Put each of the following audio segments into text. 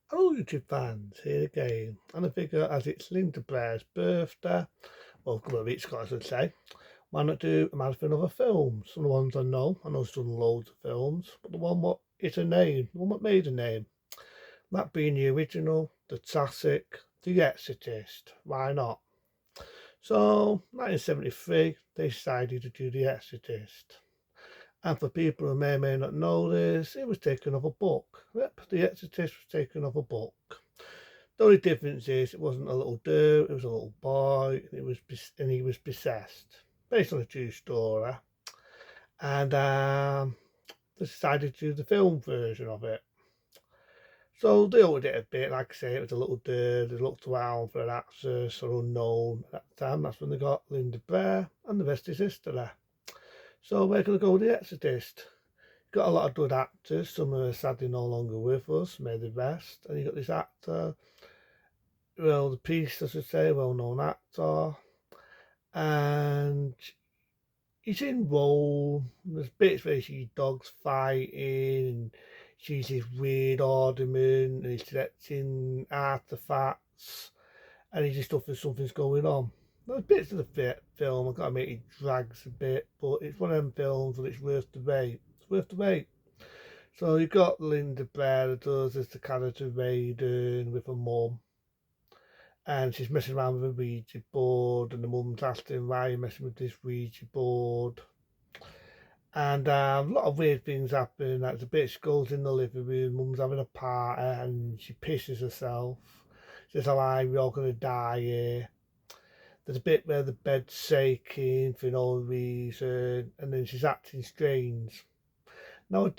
Hello, YouTube fans, here again. And I figure as it's Linda Blair's birthday, well, a couple of weeks ago, I should say, why not do a marathon of her films? Some of the ones I know she's done loads of films, but the one what is her name, the one what made her name, that being the original, the classic, The Exorcist. Why not? So, 1973, they decided to do The Exorcist. And for people who may not know this, it was taken off a book. Yep, The Exorcist was taken off a book. The only difference is it wasn't a little dude, it was a little boy, and he was possessed, based on a true story. And they decided to do the film version of it. So they altered it a bit, like I say, it was a little dude. They looked around for an actress or unknown at the time. That's when they got Linda Blair, and the rest is history. So we're going to go with The Exorcist. Got a lot of good actors. Some are sadly no longer with us, may the best. And you got this actor, well, the priest, I should say, well-known actor, and he's in role. There's bits where you see dogs fighting, and she's this weird ornament, and he's collecting artifacts, and he's just stuff something's going on. There's bits of the film, I've got to admit, it drags a bit, but it's one of them films that it's worth the wait. It's worth the wait. So you've got Linda Blair that does as the character Raiden with her mum, and she's messing around with a Ouija board, and the mum's asking why you're messing with this Ouija board. And a lot of weird things happen. Like, there's a bit she goes in the living room, mum's having a party, and she pisses herself. She says, "Oh, we're all going to die here." There's a bit where the bed's shaking for no reason, and then she's acting strange. Now,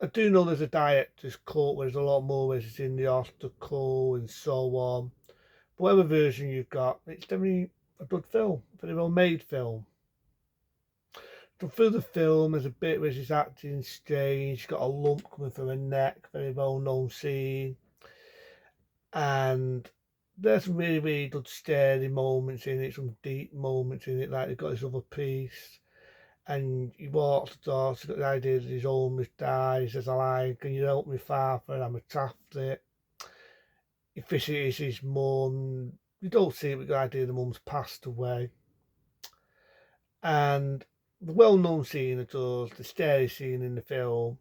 I do know there's a director's cut where there's a lot more where she's in the hospital and so on. But whatever version you've got, it's definitely a good film, very well made film. So through the film, there's a bit where she's acting strange. She's got a lump coming from her neck, very well known scene. And there's some really good scary moments in it, some deep moments in it, like they've got this other piece. And he walks the door, he's got the idea that his home has died. He says, "Alan, can you help me, father? I'm a Catholic." He visits his mum. You don't see it, but the idea the mum's passed away. And the well-known scene it does, the scary scene in the film,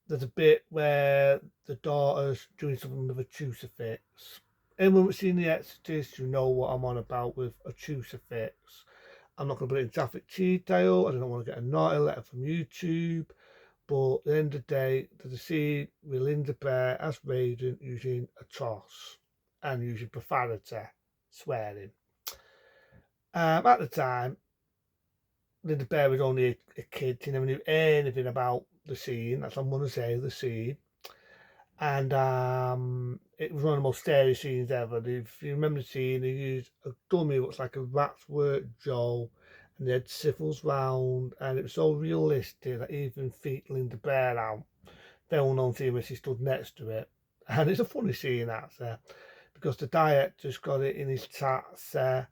there's a bit where the daughter's doing something with a crucifix. Anyone that's seen The Exorcist, you know what I'm on about with a crucifix. I'm not going to put it in traffic detail. I don't want to get a naughty letter from YouTube. But at the end of the day, there's a scene with Linda Blair as Raiden using a cross and using profanity, swearing. At the time, Linda Blair was only a kid. She never knew anything about the scene. That's what I'm going to say, the scene. And it was one of the most scary scenes ever. If you remember the scene, they used a dummy, looks like a rat's work Joe, and they had syphils round, and it was so realistic that even freaked Linda Blair out. Film on scene where she stood next to it. And it's a funny scene, that's because the director's got it in his tats and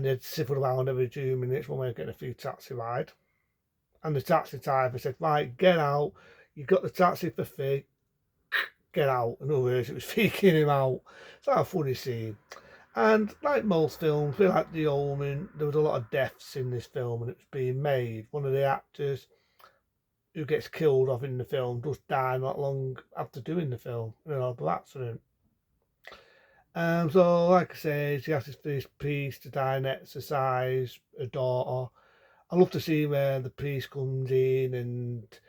they'd siffled around every 2 minutes when we were getting a few taxi ride. And the taxi driver said, "Right, get out. You got the taxi for free. Get out." In other words, it was freaking him out. It's like a funny scene. And like most films, we like The Omen, there was a lot of deaths in this film and it was being made. One of the actors who gets killed off in the film does die not long after doing the film in an horrible accident. So, like I say, she asks for this priest to die and exercise her daughter. I love to see where the priest comes in and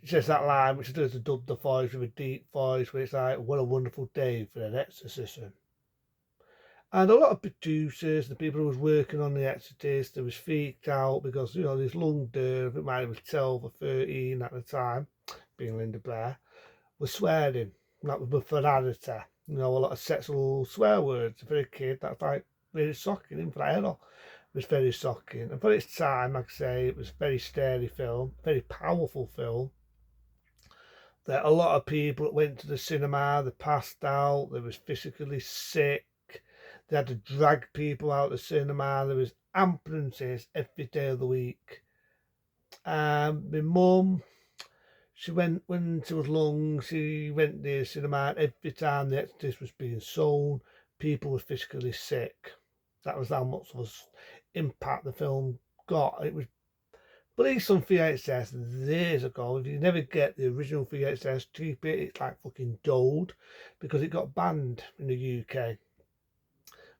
says that line, which does to dub the voice with a deep voice, where it's like, "What a wonderful day for an exorcism." And a lot of producers, the people who was working on The Exorcist, they was freaked out because, this lung dude, it might have been 12 or 13 at the time, being Linda Blair, was swearing. That was with profanity. A lot of sexual swear words for a kid. That's like really shocking, even for that era. It was very shocking. And for its time, like I say, it was a very scary film, very powerful film. That a lot of people that went to the cinema, they passed out, they was physically sick. They had to drag people out of the cinema. There was ambulances every day of the week. My mum, She went, when she was young, she went near the cinema, and every time the Exorcist was being shown, people were physically sick. That was how much of an impact the film got. It was released on VHS years ago. If you never get the original VHS, keep it. It's like fucking gold because it got banned in the UK.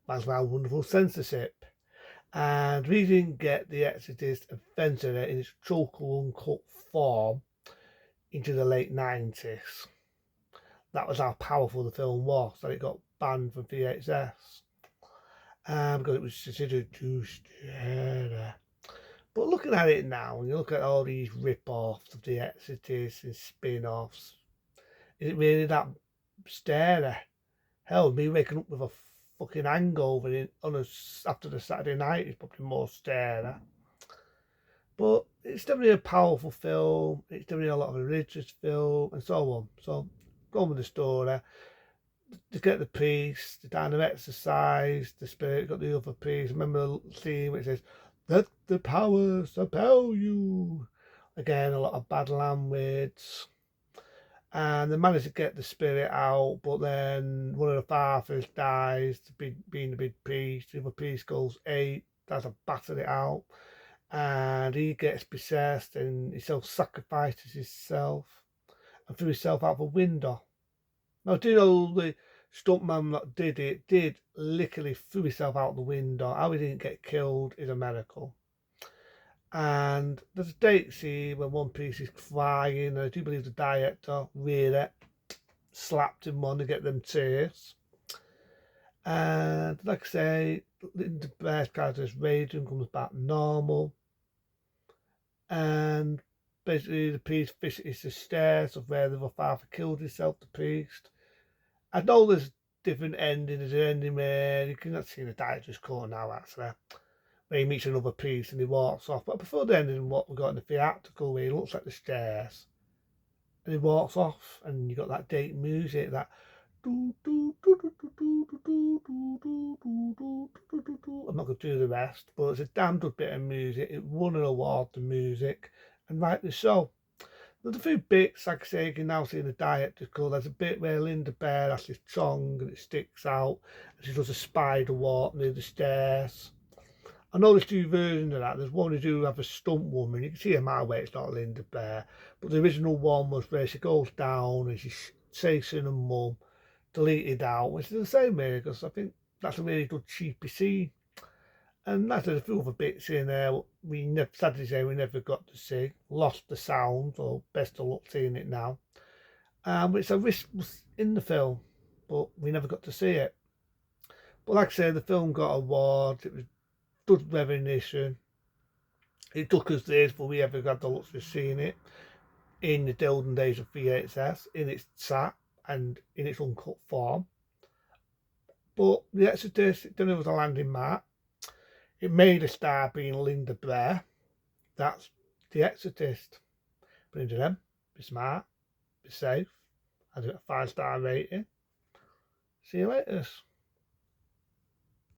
That's our wonderful censorship. And we didn't get The Exorcist adventure in its chokehold uncut form into the late 90s. That was how powerful the film was, that it got banned from VHS. Because it was considered too scary. But looking at it now, and you look at all these rip-offs of The Exorcist and spin-offs, is it really that scary? Hell, me waking up with a fucking hangover after the Saturday night is probably more scary. But it's definitely a powerful film. It's definitely a lot of a religious film and so on. So, go on with the story. To get the priest, the kind of exercise, the spirit, got the other priest. Remember the scene where it says, "Let the powers suppel you." Again, a lot of bad language. And they manage to get the spirit out, but then one of the fathers dies, being the big priest. The other priest goes eight, that's a batter it out. And he gets possessed and he self-sacrifices himself and threw himself out the window. Now, do you know the stuntman that did it did literally threw himself out the window? How he didn't get killed is a miracle. And there's a date scene when one piece is crying, and I do believe the director really slapped him on to get them tears. And like I say, the best character's raging comes back normal. And basically the priest visits the stairs of where the father killed himself, the priest. I know there's different endings. There's an ending where you cannot see the director's cut now, actually, where he meets another priest and he walks off. But I prefer the ending what we got in the theatrical, where he looks like the stairs and he walks off, and you got that date music, that I'm not going to do the rest, but it's a damn good bit of music. It won an award, the music, and rightly so. There's a few bits, like I say, you can now see in the director's cut. There's a bit where Linda Bear has this tongue and it sticks out, and she does a spider walk near the stairs. I know there's two versions of that. There's one who do have a stunt woman. You can see a mile away, it's not Linda Bear. But the original one was where she goes down and she's chasing her mum, deleted out, which is the same way, because I think that's a really good cheapy scene. And there's a few other bits in there we never, sadly say, we never got to see. Lost the sound, or best of luck seeing it now. Which I wish was in the film, but we never got to see it. But like I say, the film got awards. It was good recognition. It took us days before we ever got the luck of seeing it in the golden days of VHS, in its sat and in its uncut form. But The Exorcist, it done it was a landing mark. It made a star being Linda Blair. That's The Exorcist. But into them, be smart, be safe. I do a 5-star rating. See you later.